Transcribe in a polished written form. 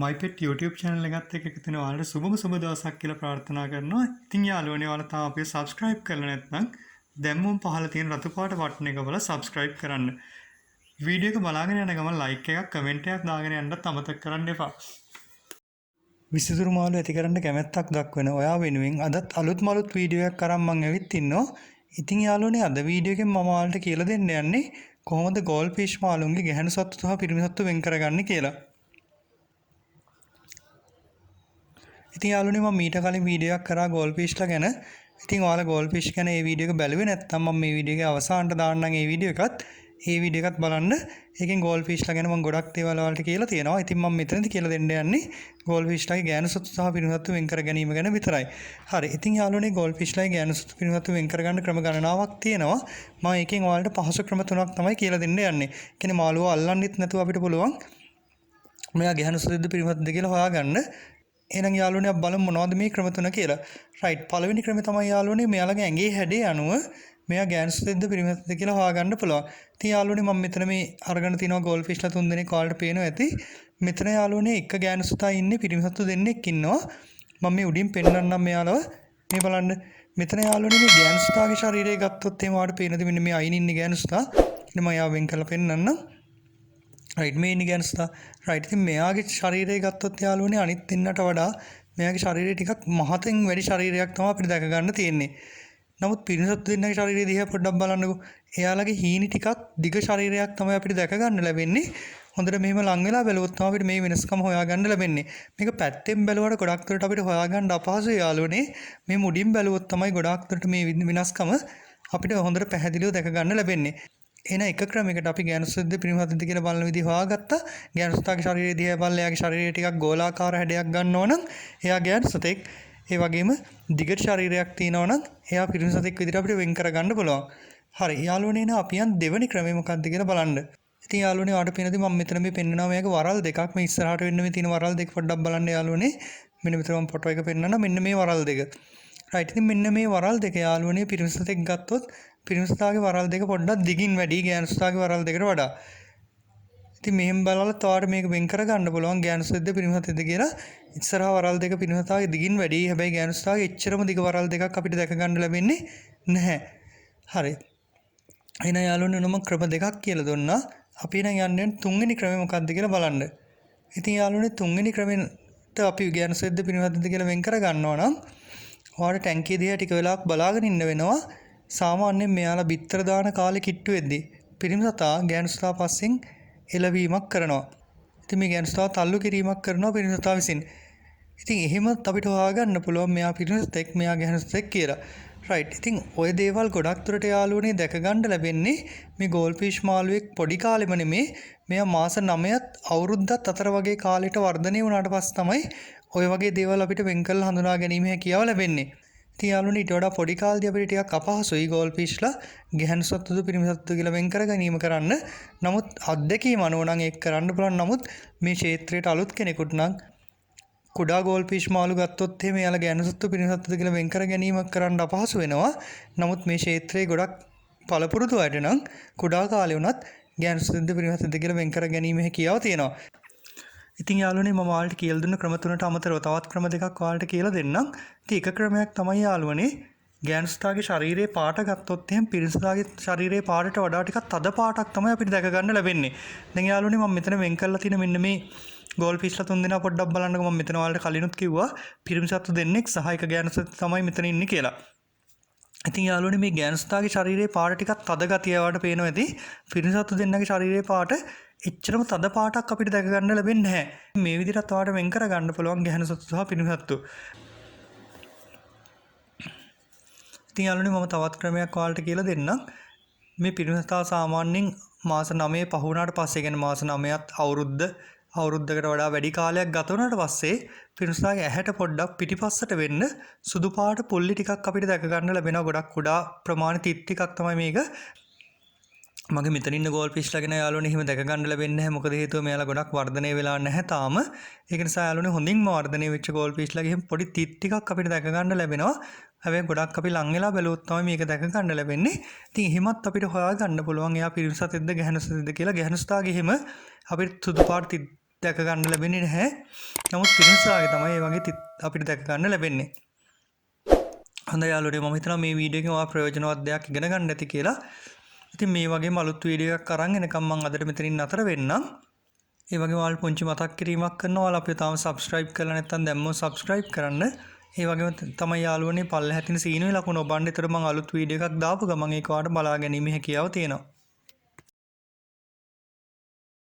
මයිපෙට් YouTube channel එකත් එක්ක එකතු වෙන ඔයාලට සුබ දවසක් කියලා ප්‍රාර්ථනා කරනවා. ඉතින් යාළුවනේ ඔයාලා තාම අපිව subscribe කරලා නැත්නම් දැම්මම පහළ තියෙන රතු පාට බටන් එක බලලා subscribe කරන්න. වීඩියෝ එක බලාගෙන යන ගමන් like එකක් comment එකක් දාගෙන යන්නත් අමතක කරන්න එපා. විසිතුරු මාළු ඇති කරන්න කැමැත්තක් දක්වන ඔයා වෙනුවෙන් අදත් අලුත් වීඩියෝ එකක් අරන් මම ඇවිත් ඉන්නවා. ඉතින් යාළුවනේ අද වීඩියෝ එකෙන් මම ඔයාලට කියලා දෙන්න යන්නේ කොහොමද goldfish මාළුන්ගේ ගැහැණු සත්තු සහ පිරිමි සත්තු වෙන් කරගන්නේ කියලා. ඉතින් යාළුවනේ මම මීට කලින් වීඩියෝ එකක් කරා goldfishලා ගැන. ඉතින් ඔයාලා goldfish ගැන මේ වීඩියෝ එක බැලුවේ නැත්නම් මම මේ වීඩියෝ එකේ අවසානට දාන්නම් මේ වීඩියෝ එකත්. මේ වීඩියෝ එකත් බලන්න. ඒකෙන් goldfishලා ගැන මම ගොඩක් දේවල් ඔයාලට කියලා තියෙනවා. ඉතින් මම මෙතනදී කියලා දෙන්න යන්නේ goldfishලාගේ ගැහැණු සත්තු සහ පිරිමි සත්තු වෙන් කර ගැනීම ගැන විතරයි. හරි. ඉතින් යාළුවනේ goldfishලාගේ ගැහැණු සත්තු පිරිමි සත්තු වෙන් කරගන්න ක්‍රම ගණනාවක් තියෙනවා. මම ඒකෙන් ඔයාලට පහසු ක්‍රම තුනක් තමයි කියලා දෙන්න යන්නේ. කියන්නේ මාළුව අල්ලන්නෙත් නැතුව අපිට පුළුවන් මෙයා ගැහැණු සත්තුද පිරිමි සත්තුද කියලා හොයාගන්න. එහෙනම් යාළුවනේ අපි බලමු මොනවද මේ ක්‍රම තුන කියලා. රයිට්. පළවෙනි ක්‍රමය තමයි යාළුවනේ මෙයාලගේ ඇඟේ හැඩය අනුව මෙයා ගැහැණු සත්තුද පිරිමි සත්තුද කියලා හොයාගන්න පුළුවන්. ඉතින් යාළුවනේ මම මෙතන මේ අරගෙන තිනවා goldfishලා තුන් දෙනෙක් ඔයාලට පේනවා ඇති. මෙතන යාළුවනේ එක ගැහැණු සතා ඉන්නේ පිරිමි සත්තු දෙන්නෙක් ඉන්නවා. මම මේ උඩින් පෙන්නන්නම් මෙයාලව. මේ බලන්න. මෙතන යාළුවනේ මේ ගැහැණු සතාගේ ශරීරය ගත්තොත් එහෙම ඔයාලට පේනද මෙන්න මේ අයින් ඉන්නේ ගැහැණු සතා. ඉතින් මම යාව වෙන් කරලා පෙන්නන්නම්. රයිට් මේ ඉන්නේ ගැහැණු සතා. රයිට් ඉතින් මෙයාගේ ශරීරය ගත්තොත් යාළුවනේ අනිත් දෙන්නට වඩා මෙයාගේ ශරීරය ටිකක් මහතෙන් වැඩි ශරීරයක් තමයි අපිට දැක ගන්න තියෙන්නේ. නමුත් පිරිමි සත්තු දෙන්නගේ ශරීරය දිහා පොඩ්ඩක් බලන්නකෝ. එයාලගේ හීනි ටිකක් දිග ශරීරයක් තමයි අපිට දැක ගන්න ලැබෙන්නේ. හොඳට මෙහෙම ලං වෙලා බැලුවොත් තමයි අපිට මේ වෙනස්කම හොයාගන්න ලැබෙන්නේ. මේක පැත්තෙන් බැලුවට ගොඩක් දුරට අපිට හොයාගන්න අපහසුයි යාළුවනේ. මේ මුඩින් බැලුවොත් තමයි ගොඩක් දුරට මේ වෙනස්කම අපිට හොඳට පැහැදිලිව දැක ගන්න ලැබෙන්නේ. එන එක ක්‍රමයකට අපි ගැහැණු සත්තුද පිරිමි සත්තුද කියලා බලන විදිහ හොයාගත්තා. ගැහැණු සතාගේ ශරීරය දිහා බලලා එයාගේ ශරීරය ටිකක් ගෝලාකාර හැඩයක් ගන්නවා නම් එයා ගැහැණු සතෙක්. ඒ වගේම දිගට ශරීරයක් තියෙනවා නම් එයා පිරිමි සතෙක් විදිහට අපිට වෙන් කරගන්න පුළුවන්. හරි. යාළුවනේ නේ අපි යන් දෙවෙනි ක්‍රමය මොකක්ද කියලා බලන්න. ඉතින් යාළුවනේ ඔයාලට පේනදී මම මෙතන මේ පෙන්නනවා මේක වරල් දෙකක්. මේ ඉස්සරහට වෙන්න මේ තියෙන වරල් දෙක පොඩ්ඩක් බලන්න යාළුවනේ. මෙන්න මෙතන මම ෆොටෝ එක පෙන්නනවා. මෙන්න මේ වරල් දෙක. රයිට්. ඉතින් මෙන්න මේ වරල් දෙක යාළුවනේ පිරිමි සතෙක් ගත්තොත් පිරිමි සතාගේ වරල් දෙක පොඩ්ඩක් දිගින් වැඩි ගැහැණු සතාගේ වරල් දෙකට වඩා. ඉතින් මෙහෙම බලලා තවට මේක වෙන් කරගන්න පුළුවන් ගැහැණු සතෙක්ද පිරිමි සතෙක්ද කියලා. ඉස්සරහා වරල් දෙක පිරිමි සතාගේ දිගින් වැඩි. හැබැයි ගැහැණු සතාගේ එච්චරම දිග වරල් දෙකක් අපිට දැක ගන්න ලැබෙන්නේ නැහැ. හරි. එහෙනම් යාළුවනේ මම ක්‍රම දෙකක් කියලා දුන්නා. අපි එහෙනම් යන්නේ තුන්වෙනි ක්‍රමය මොකක්ද කියලා බලන්න. ඉතින් යාළුවනේ තුන්වෙනි ක්‍රමෙට අපි ගැහැණු සතෙක්ද පිරිමි සතෙක්ද කියලා වෙන් කර ගන්නවා නම් ඔයාලට ටැංකිය දිහා ටික වෙලාවක් බලාගෙන ඉන්න වෙනවා. සාමාන්‍යයෙන් මෙයාලා බිත්තර දාන කාලේ කිට්ටු වෙද්දී පිරිමි සතා ගැහැණු සතා පස්සෙන් එළවීමක් කරනවා. ඉතින් මේ ගැහැණු සතා තල්ලු කිරීමක් කරනවා පිරිමි සතා විසින්. ඉතින් එහෙමත් අපිට හොයාගන්න පුළුවන් මෙයා පිරිමි සතෙක් මෙයා ගැහැණු සතෙක් කියලා. රයිට්. ඉතින් ওই දේවල් ගොඩක් දුරට යාළුවනේ දැක ගන්න ලැබෙන්නේ මේ goldfish මාළුවෙක් පොඩි කාලෙම නෙමේ මෙයා මාස 9ත් අවුරුද්දත් අතර වගේ කාලෙට වර්ධනය වුණාට පස්සේ තමයි ওই වගේ දේවල් අපිට වෙන් කරලා හඳුනා ගැනීම හැකියාව ලැබෙන්නේ. ඉතින් යාළුවනේ ඊට වඩා පොඩි කාලේදී අපිට ටිකක් අපහසුයි goldfishලා ගැහැණු සත්තුද පිරිමි සත්තුද කියලා වෙන් කර ගැනීම කරන්න. නමුත් අත්දැකීම අනුව නම් ඒක කරන්න පුළුවන්. නමුත් මේ ක්ෂේත්‍රයට අලුත් කෙනෙකුට නම් කුඩා goldfish මාළු ගත්තොත් එහෙම එයාලා ගැහැණු සත්තු පිරිමි සත්තුද කියලා වෙන් කර ගැනීම කරන්න අපහසු වෙනවා. නමුත් මේ ක්ෂේත්‍රයේ ගොඩක් පළපුරුදු අයට නම් කුඩා කාලේ වුණත් ගැහැණු සත්තුද පිරිමි සත්තුද කියලා වෙන් කර ගැනීම හැකියාව තියෙනවා. ඉතින් යාළුවනේ මම ඔයාලට කියලා දුන්න ක්‍රම තුනට අමතරව තවත් ක්‍රම දෙකක් ඔයාලට කියලා දෙන්නම්. ඉතින් එක ක්‍රමයක් තමයි යාළුවනේ ගැහැණු සතාගේ ශරීරයේ පාට ගත්තොත් එහෙම පිරිමි සතාගේ ශරීරයේ පාටට වඩා ටිකක් තද පාටක් තමයි අපිට දැක ගන්න ලැබෙන්නේ. දැන් යාළුවනේ මම මෙතන වෙන් කරලා තියෙන මෙන්න මේ goldfishලා තුන් දෙනා පොඩ්ඩක් බලන්නකෝ. මම මෙතන ඔයාලට කලිනුත් කිව්වා පිරිමි සත්තු දෙන්නෙක් සහ එක ගැහැණු සතෙක් තමයි මෙතන ඉන්නේ කියලා. ඉතින් යාළුවනේ මේ ගැහැණු සතාගේ ශරීරයේ පාට ටිකක් තද ගතිය වලට පේනවා ඇති. පිරිමි සත්තු දෙන්නගේ ශරීරයේ පාට එච්චරම තද පාටක් අපිට දැක ගන්න ලැබෙන්නේ නැහැ. මේ විදිහට ඔයාලට වෙන් කර ගන්න පුළුවන් ගැහැණු සත්තු සහ පිරිමි සත්තු. ඉතින් යාළුවනේ මම තවත් ක්‍රමයක් ඔයාලට කියලා දෙන්නම්. මේ පිරිමි සතා සාමාන්‍යයෙන් මාස 9 පහ වුණාට පස්සේ කියන්නේ මාස 9ත් අවුරුද්දකට වඩා වැඩි කාලයක් ගත වුණාට පස්සේ පිරිමි සතාගේ ඇහැට පොඩ්ඩක් පිටිපස්සට වෙන්න සුදු පාට පුල්ලි ටිකක් අපිට දැක ගන්න ලැබෙනවා. ගොඩක් කුඩා ප්‍රමාණ තිත් ටිකක් තමයි මේක. මගේ මෙතන ඉන්න goldfishලා ගැන යාළුවනේ එහෙම දැක ගන්න ලැබෙන්නේ නැහැ. මොකද හේතුව මෙයාලා ගොඩක් වර්ධනය වෙලා නැහැ තාම. ඒක නිසා යාළුවනේ හොඳින්ම වර්ධනය වෙච්ච goldfishලාගේ එහෙම පොඩි තිත් ටිකක් අපිට දැක ගන්න ලැබෙනවා. හැබැයි ගොඩක් අපි ලං වෙලා බැලුවොත් තමයි මේක දැක ගන්න ලැබෙන්නේ. ඉතින් එහෙමත් අපිට හොයා ගන්න පුළුවන් එයා පිරිමි සතෙක්ද ගැහැණු සතෙක්ද කියලා. ගැහැණු සතාගේ එහෙම අපිට සුදු පාට තිත් දැක ගන්න ලැබෙන්නේ නැහැ. නමුත් පිරිසාගේ තමයි මේ වගේ අපිට දැක ගන්න ලැබෙන්නේ. හොඳයි යාළුවනේ මම හිතනවා මේ වීඩියෝ එකෙන් ඔයා ප්‍රයෝජනවත් දෙයක් ඉගෙන ගන්න ඇති කියලා. ඉතින් මේ වගේම අලුත් වීඩියෝ එකක් අරන් එනකම් මම අදට මෙතනින් නතර වෙන්නම්. ඒ වගේම ඔයාලා පුංචි මතක් කිරීමක් කරනවා. ඔයාලා අපිව තාම subscribe කරලා නැත්නම් දැම්මම subscribe කරන්න. ඒ වගේම තමයි යාළුවනේ පල්ලෙහා තියෙන සීනුවේ ලකුණ ඔබන්න. ඒතර මම අලුත් වීඩියෝ එකක් දාපු ගමන් ඒක ඔයාලට බලා ගැනීම හැකියාව තියෙනවා.